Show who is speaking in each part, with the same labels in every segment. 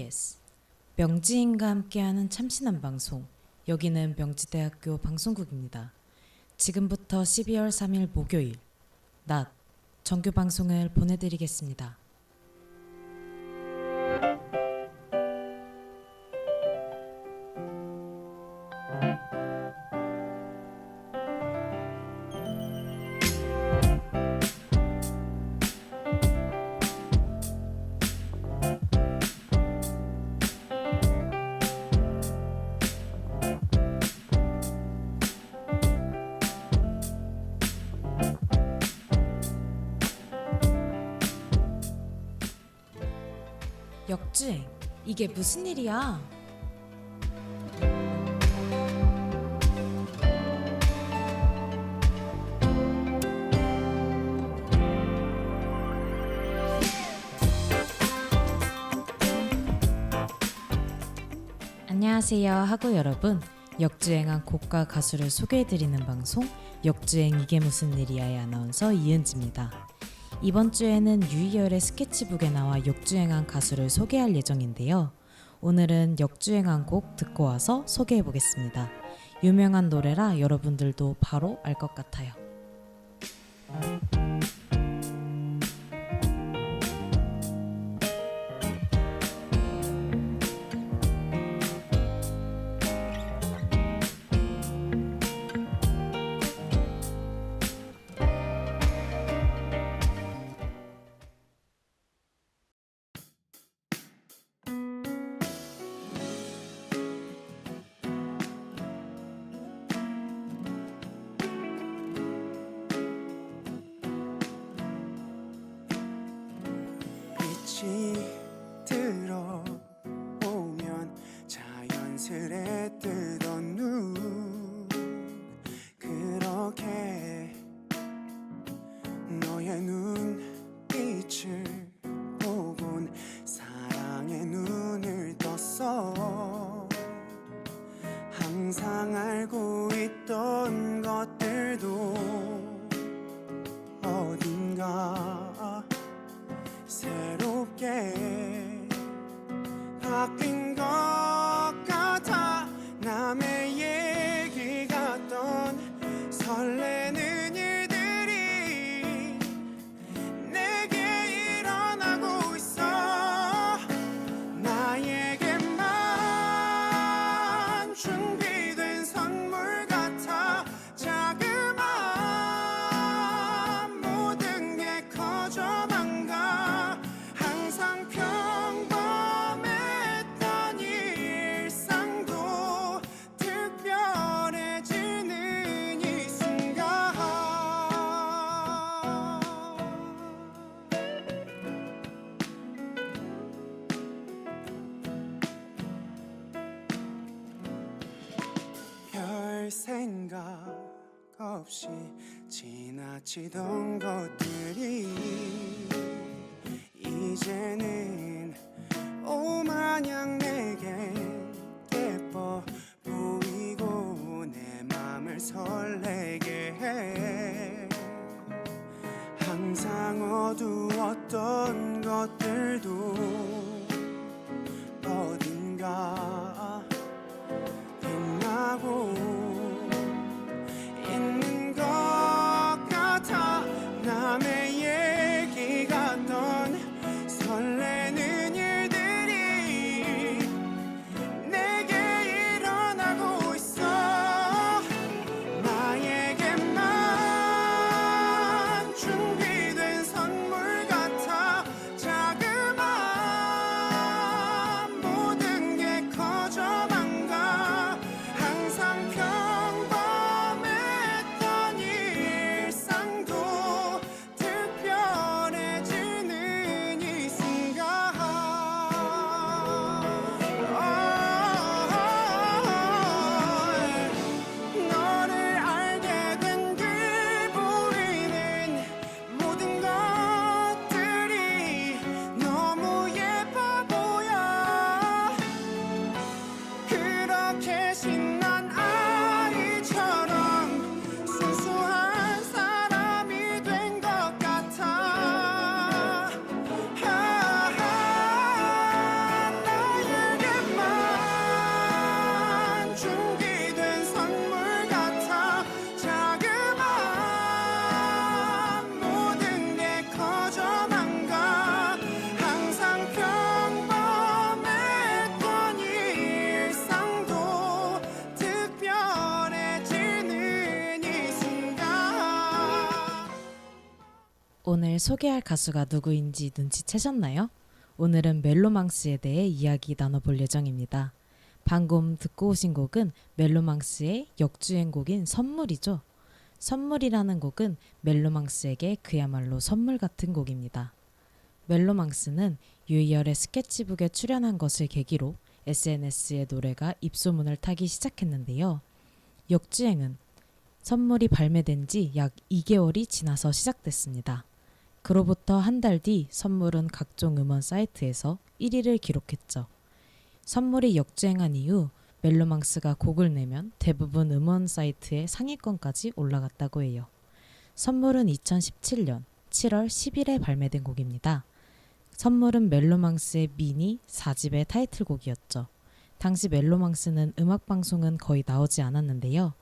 Speaker 1: KBS 명지인과 함께하는 참신한 방송, 여기는 명지대학교 방송국입니다. 지금부터 12월 3일 목요일 낮 정규 방송을 보내드리겠습니다. 역주행, 이게 무슨 일이야? 안녕하세요 하고 여러분, 역주행한 곡과 가수를 소개해드리는 방송 역주행 이게 무슨 일이야의 아나운서 이은지입니다. 이번 주에는 유희열의 스케치북에 나와 역주행한 가수를 소개할 예정인데요. 오늘은 역주행한 곡 듣고 와서 소개해보겠습니다. 유명한 노래라 여러분들도 바로 알 것 같아요.
Speaker 2: 빛이 들어오면 자연스레 뜨던 눈, 그렇게 너의 눈빛을 보곤 사랑의 눈을 떴어. 항상 알고 있던 것들도 어딘가 새롭게 바뀐 것 같아. 남의 얘기 같던 설레는 일들이 내게 일어나고 있어. 나에게만 준비된 선물 같아. 자그마한 모든 게 커져만 가. 항상 평범했던 일상도 특별해지는 이 순간. 별 생각 없이 지나치던 것들이 이제는 오마냥 내겐 예뻐 보이고 내 맘을 설레게 해. 항상 어두웠던 것들도 어딘가 빛나고 있는 것 같아. 남의 얘기 같던 설레는 일들이
Speaker 1: 오늘 소개할 가수가 누구인지 눈치채셨나요? 오늘은 멜로망스에 대해 이야기 나눠볼 예정입니다. 방금 듣고 오신 곡은 멜로망스의 역주행곡인 선물이죠. 선물이라는 곡은 멜로망스에게 그야말로 선물 같은 곡입니다. 멜로망스는 유희열의 스케치북에 출연한 것을 계기로 SNS에 노래가 입소문을 타기 시작했는데요. 역주행은 선물이 발매된 지 약 2개월이 지나서 시작됐습니다. 그로부터 한 달 뒤 선물은 각종 음원 사이트에서 1위를 기록했죠. 선물이 역주행한 이후 멜로망스가 곡을 내면 대부분 음원 사이트의 상위권까지 올라갔다고 해요. 선물은 2017년 7월 10일에 발매된 곡입니다. 선물은 멜로망스의 미니 4집의 타이틀곡이었죠. 당시 멜로망스는 음악방송은 거의 나오지 않았는데요.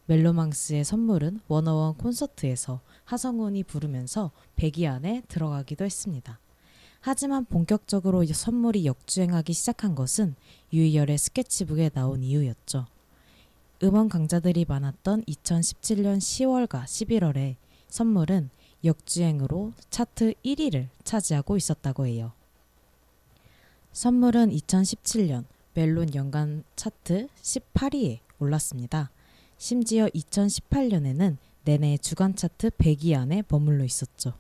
Speaker 1: 멜로망스의 선물은 워너원 콘서트에서 하성운이 부르면서 100위 안에 들어가기도 했습니다. 하지만 본격적으로 선물이 역주행하기 시작한 것은 유희열의 스케치북에 나온 이유였죠. 음원 강자들이 많았던 2017년 10월과 11월에 선물은 역주행으로 차트 1위를 차지하고 있었다고 해요. 선물은 2017년 멜론 연간 차트 18위에 올랐습니다. 심지어 2018년에는 내내 주간 차트 100위 안에 머물러 있었죠.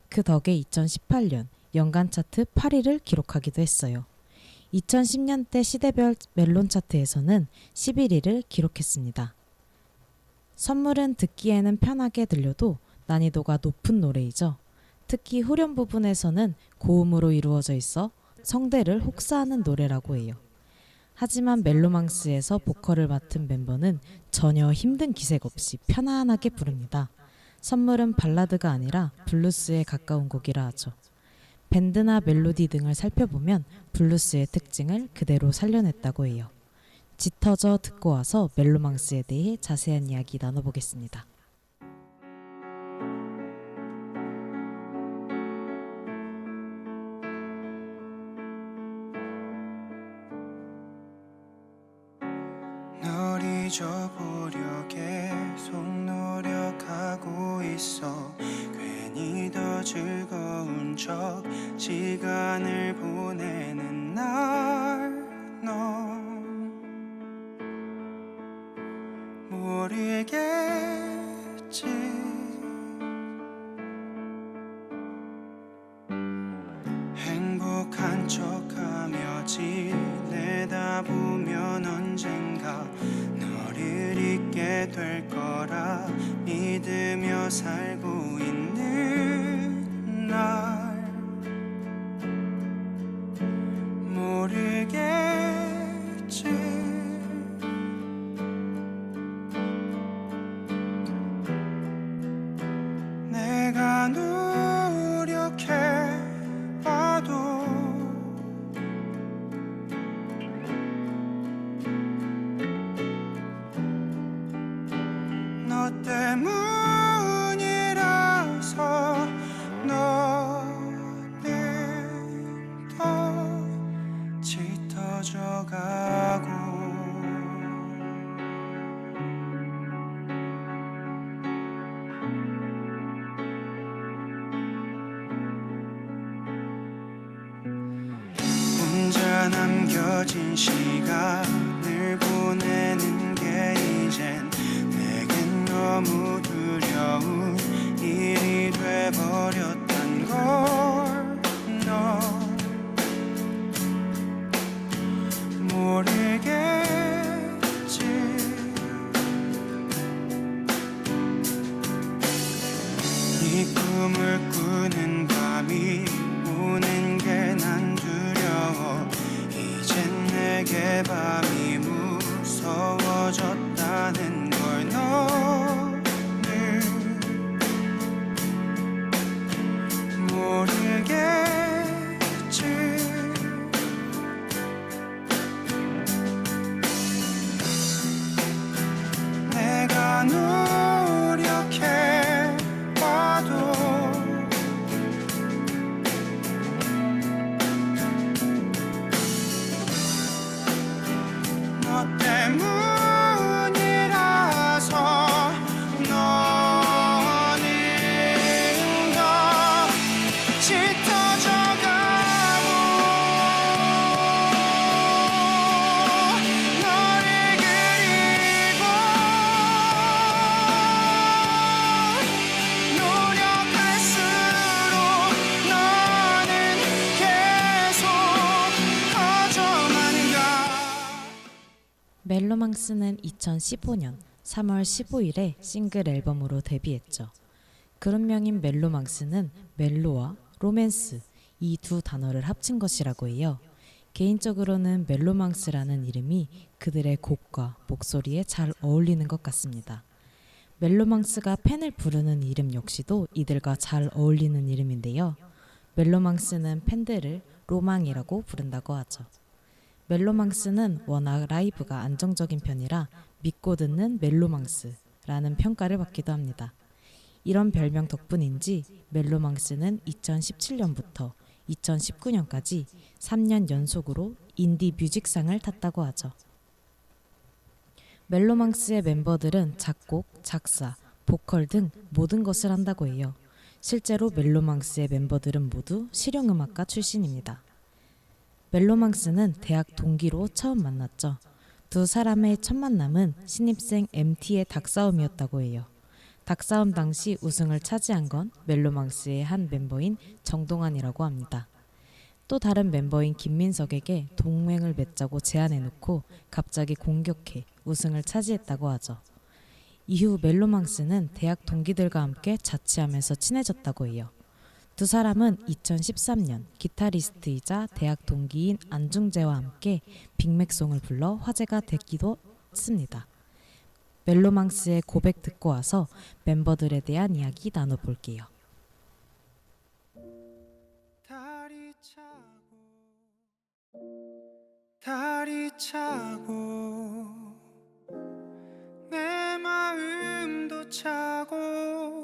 Speaker 1: 그 덕에 2018년 연간 차트 8위를 기록하기도 했어요. 2010년대 시대별 멜론 차트에서는 11위를 기록했습니다. 선물은 듣기에는 편하게 들려도 난이도가 높은 노래이죠. 특히 후렴 부분에서는 고음으로 이루어져 있어 성대를 혹사하는 노래라고 해요. 하지만 멜로망스에서 보컬을 맡은 멤버는 전혀 힘든 기색 없이 편안하게 부릅니다. 선물은 발라드가 아니라 블루스에 가까운 곡이라 하죠. 밴드나 멜로디 등을 살펴보면 블루스의 특징을 그대로 살려냈다고 해요. 짙어져 듣고 와서 멜로망스에 대해 자세한 이야기 나눠보겠습니다.
Speaker 2: 널 잊어보려 계속 노력하고 있어. 괜히 더 즐거운 척 시간을 보내는 날 넌 모르겠지. 행복한 척하며 지내다 보면 언젠가 너를 잊게 될 거라 믿으며 살고 있는 날 모르겠지. 내가 노력해봐도 너 때문이라서 너는 더 짙어져 가고 혼자 남겨진 시간을 보내는 게 이젠 내겐 너무 두려운 일이 돼버렸단 걸 너 모르겠지. 네 꿈을 꾸는 밤이 오는 게 난 두려워. 이젠 내게 밤이 무서워졌다는 걸 너는 모르겠지. 내가 노력해봐도 너 때문이라서 너는 더
Speaker 1: 멜로망스는 2015년 3월 15일에 싱글 앨범으로 데뷔했죠. 그룹명인 멜로망스는 멜로와 로맨스 이 두 단어를 합친 것이라고 해요. 개인적으로는 멜로망스라는 이름이 그들의 곡과 목소리에 잘 어울리는 것 같습니다. 멜로망스가 팬을 부르는 이름 역시도 이들과 잘 어울리는 이름인데요. 멜로망스는 팬들을 로망이라고 부른다고 하죠. 멜로망스는 워낙 라이브가 안정적인 편이라 믿고 듣는 멜로망스라는 평가를 받기도 합니다. 이런 별명 덕분인지 멜로망스는 2017년부터 2019년까지 3년 연속으로 인디 뮤직상을 탔다고 하죠. 멜로망스의 멤버들은 작곡, 작사, 보컬 등 모든 것을 한다고 해요. 실제로 멜로망스의 멤버들은 모두 실용음악과 출신입니다. 멜로망스는 대학 동기로 처음 만났죠. 두 사람의 첫 만남은 신입생 MT의 닭싸움이었다고 해요. 닭싸움 당시 우승을 차지한 건 멜로망스의 한 멤버인 정동환이라고 합니다. 또 다른 멤버인 김민석에게 동맹을 맺자고 제안해놓고 갑자기 공격해 우승을 차지했다고 하죠. 이후 멜로망스는 대학 동기들과 함께 자취하면서 친해졌다고 해요. 두 사람은 2013년 기타리스트이자 대학 동기인 안중재와 함께 빅맥송을 불러 화제가 됐기도 했습니다. 멜로망스의 고백 듣고 와서 멤버들에 대한 이야기 나눠볼게요.
Speaker 2: 달이 차고 내 마음도 차고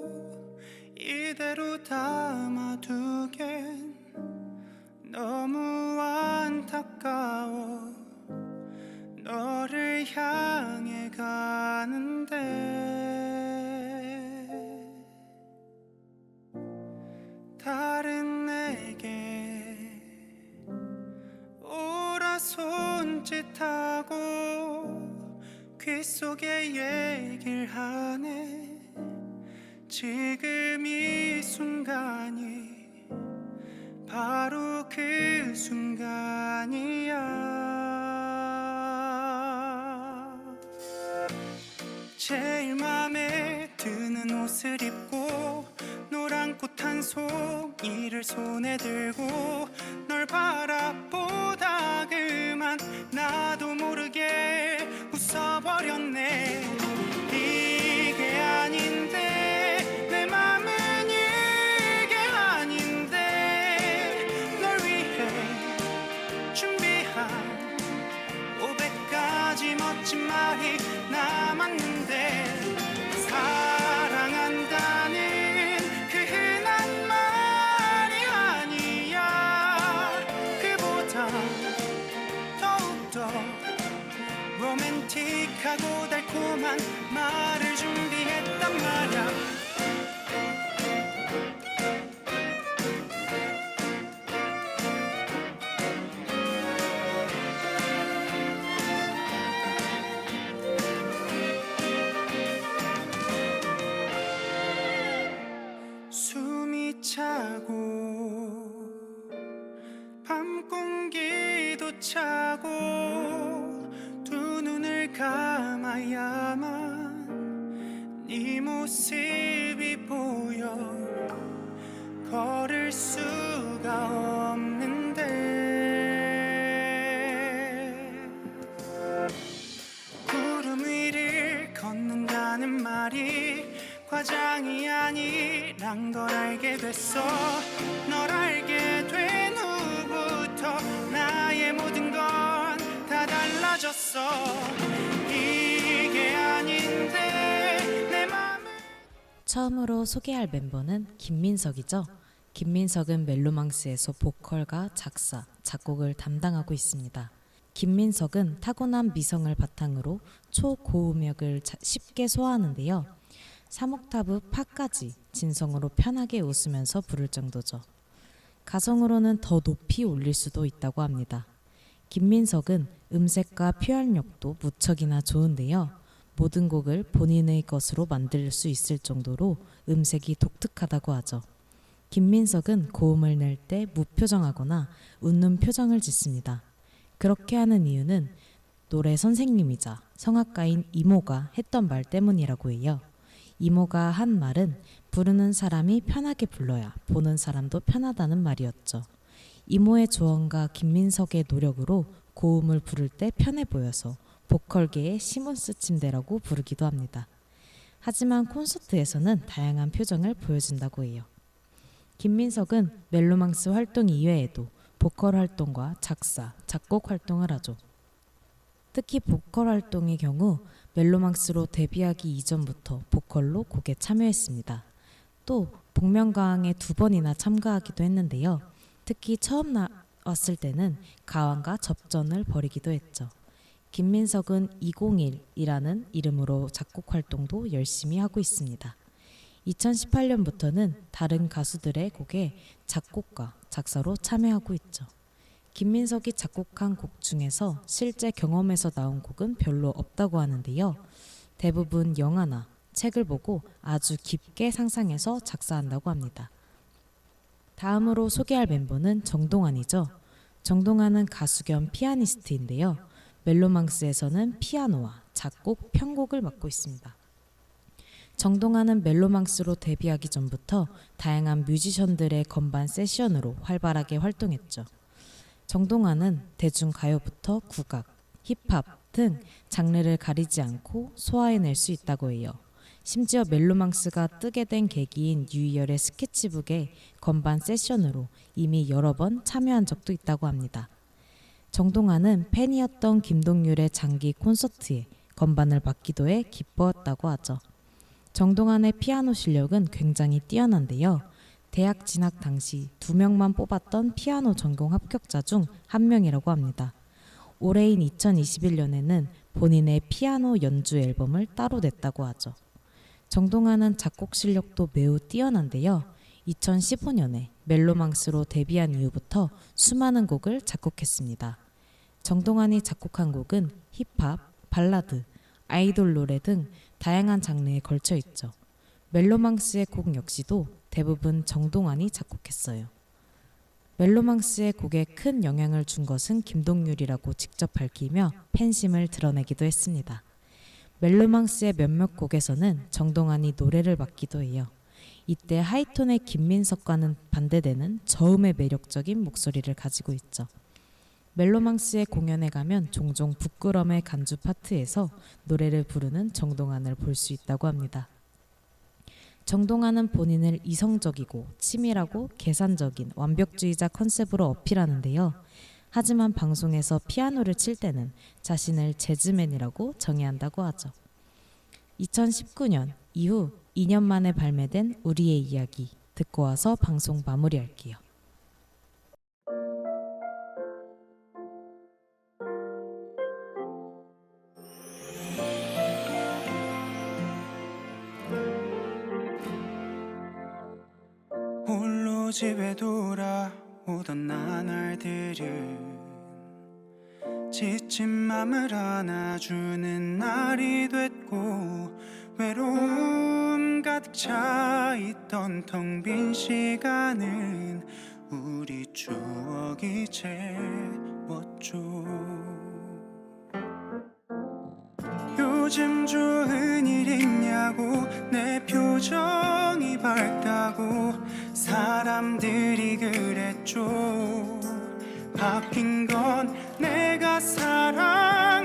Speaker 2: 이대로 담아두겐 너무 안타까워 너를 향해 가는데 다른 내게 오라 손짓하고 귓속에 얘기를 하네 지금 이 순간이 바로 그 순간이야 제일 맘에 드는 옷을 입고 노란 꽃 한 송이를 손에 들고 널 바라보다 그만 나도 모르게 웃어버렸네 이게 아닌데 내 맘은 이게 아닌데 널 위해 준비한 500가지 멋진 말이 남았는데 사랑한다는 그 흔한 말이 아니야 그보다 더욱더 로맨틱하고 달콤한 말을 준비했단 말야 숨이 차고 밤 공기도 차고 두 눈을 감아야만 네 모습이 보여 걸을 수가 없는데 구름 위를 걷는다는 말이 과장이 아니란 걸 알게 됐어 널 알게 된 후부터 나의 모든 건 다 달라졌어 이게 아닌데 내 맘을
Speaker 1: 처음으로 소개할 멤버는 김민석이죠. 김민석은 멜로망스에서 보컬과 작사, 작곡을 담당하고 있습니다. 김민석은 타고난 미성을 바탕으로 초고음역을 쉽게 소화하는데요. 3옥타브 파까지 진성으로 편하게 웃으면서 부를 정도죠. 가성으로는 더 높이 올릴 수도 있다고 합니다. 김민석은 음색과 표현력도 무척이나 좋은데요. 모든 곡을 본인의 것으로 만들 수 있을 정도로 음색이 독특하다고 하죠. 김민석은 고음을 낼 때 무표정하거나 웃는 표정을 짓습니다. 그렇게 하는 이유는 노래 선생님이자 성악가인 이모가 했던 말 때문이라고 해요. 이모가 한 말은 부르는 사람이 편하게 불러야 보는 사람도 편하다는 말이었죠. 이모의 조언과 김민석의 노력으로 고음을 부를 때 편해 보여서 보컬계의 시몬스 침대라고 부르기도 합니다. 하지만 콘서트에서는 다양한 표정을 보여준다고 해요. 김민석은 멜로망스 활동 이외에도 보컬 활동과 작사, 작곡 활동을 하죠. 특히 보컬 활동의 경우 멜로망스로 데뷔하기 이전부터 보컬로 곡에 참여했습니다. 또 복면가왕에 2번이나 참가하기도 했는데요. 특히 처음 나왔을 때는 가왕과 접전을 벌이기도 했죠. 김민석은 201이라는 이름으로 작곡 활동도 열심히 하고 있습니다. 2018년부터는 다른 가수들의 곡에 작곡과 작사로 참여하고 있죠. 김민석이 작곡한 곡 중에서 실제 경험에서 나온 곡은 별로 없다고 하는데요. 대부분 영화나 책을 보고 아주 깊게 상상해서 작사한다고 합니다. 다음으로 소개할 멤버는 정동환이죠. 정동환은 가수 겸 피아니스트인데요. 멜로망스에서는 피아노와 작곡, 편곡을 맡고 있습니다. 정동환은 멜로망스로 데뷔하기 전부터 다양한 뮤지션들의 건반 세션으로 활발하게 활동했죠. 정동환은 대중가요부터 국악, 힙합 등 장르를 가리지 않고 소화해낼 수 있다고 해요. 심지어 멜로망스가 뜨게 된 계기인 유희열의 스케치북에 건반 세션으로 이미 여러 번 참여한 적도 있다고 합니다. 정동환은 팬이었던 김동률의 장기 콘서트에 건반을 맡기도 해 기뻐했다고 하죠. 정동환의 피아노 실력은 굉장히 뛰어난데요. 대학 진학 당시 2명만 뽑았던 피아노 전공 합격자 중 1명이라고 합니다. 올해인 2021년에는 본인의 피아노 연주 앨범을 따로 냈다고 하죠. 정동환은 작곡 실력도 매우 뛰어난데요. 2015년에 멜로망스로 데뷔한 이후부터 수많은 곡을 작곡했습니다. 정동환이 작곡한 곡은 힙합, 발라드, 아이돌 노래 등 다양한 장르에 걸쳐 있죠. 멜로망스의 곡 역시도 대부분 정동환이 작곡했어요. 멜로망스의 곡에 큰 영향을 준 것은 김동률이라고 직접 밝히며 팬심을 드러내기도 했습니다. 멜로망스의 몇몇 곡에서는 정동환이 노래를 맡기도 해요. 이때 하이톤의 김민석과는 반대되는 저음의 매력적인 목소리를 가지고 있죠. 멜로망스의 공연에 가면 종종 부끄럼의 간주 파트에서 노래를 부르는 정동환을 볼 수 있다고 합니다. 정동환은 본인을 이성적이고 치밀하고 계산적인 완벽주의자 컨셉으로 어필하는데요. 하지만 방송에서 피아노를 칠 때는 자신을 재즈맨이라고 정의한다고 하죠. 2019년 이후 2년 만에 발매된 우리의 이야기 듣고 와서 방송 마무리할게요.
Speaker 2: 홀로 집에 돌아오던 나날들은 지친 맘을 안아주는 날이 됐고 외로움 가득 차있던 텅 빈 시간은 우리 추억이 채웠죠. 요즘 좋은 일 있냐고 내 표정이 밝다고 사람들이 그랬죠. 바뀐 건 내가 사랑하는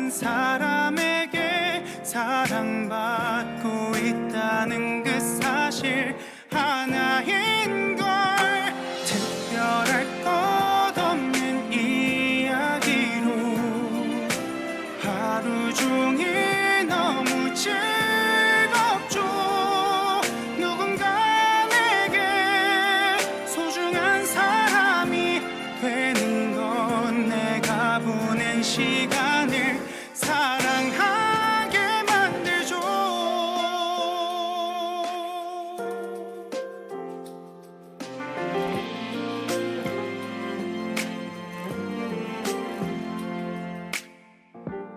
Speaker 2: 사람에게 사랑받고 있다는 그 사실 하나인걸. 특별할 것 없는 이야기로 하루 종일 너무 즐겁죠. 누군가 내게 소중한 사람이 되는 건 내가 보낸 시간을 사랑하게 만들죠.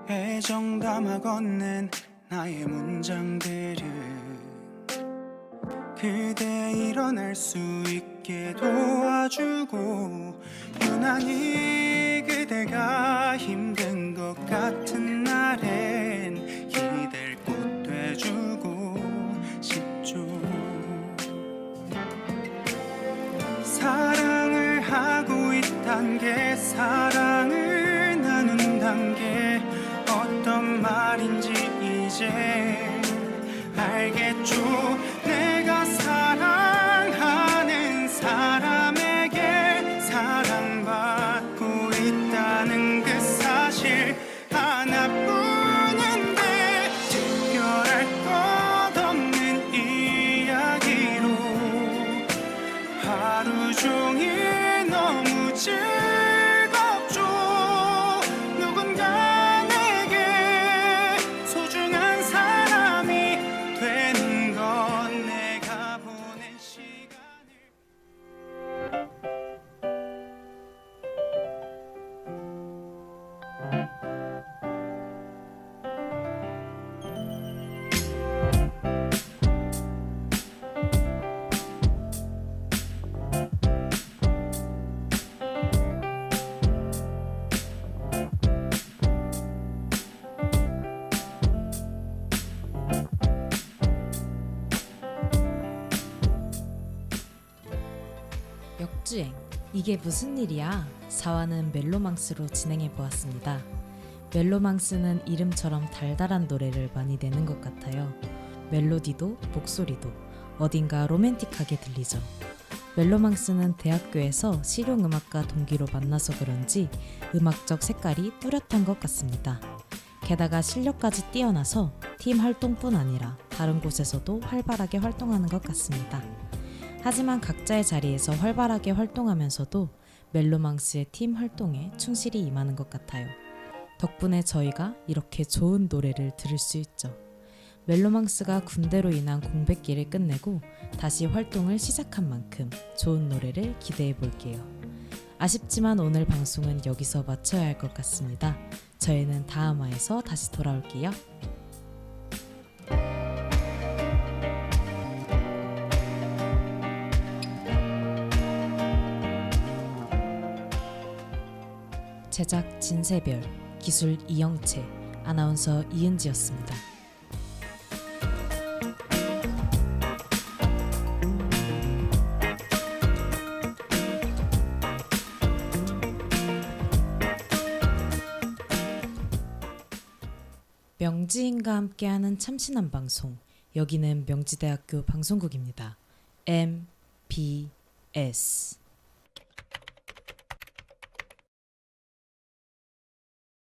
Speaker 2: 애정 담아 건넨 나의 문장들은 그대 일어날 수 있게 도와주고 유난히 그대가 힘든 것 말인지 이제 알겠죠. 내가 사랑하는 사람에게 사랑받고 있다는 그 사실 하나뿐인데 특별할 것 없는 이야기로 하루 종일 너무 즐겁죠. 누군가 내게 소중한 사람이 되는 건 내가 보낸 시간을
Speaker 1: 역주행, 이게 무슨 일이야? 4화는 멜로망스로 진행해 보았습니다. 멜로망스는 이름처럼 달달한 노래를 많이 내는 것 같아요. 멜로디도 목소리도 어딘가 로맨틱하게 들리죠. 멜로망스는 대학교에서 실용음악과 동기로 만나서 그런지 음악적 색깔이 뚜렷한 것 같습니다. 게다가 실력까지 뛰어나서 팀 활동뿐 아니라 다른 곳에서도 활발하게 활동하는 것 같습니다. 하지만 각자의 자리에서 활발하게 활동하면서도 멜로망스의 팀 활동에 충실히 임하는 것 같아요. 덕분에 저희가 이렇게 좋은 노래를 들을 수 있죠. 멜로망스가 군대로 인한 공백기를 끝내고 다시 활동을 시작한 만큼 좋은 노래를 기대해 볼게요. 아쉽지만 오늘 방송은 여기서 마쳐야 할 것 같습니다. 저희는 다음 화에서 다시 돌아올게요. 제작 진세별, 기술 이영채, 아나운서 이은지였습니다. 명지인과 함께하는 참신한 방송, 여기는 명지대학교 방송국입니다. MBS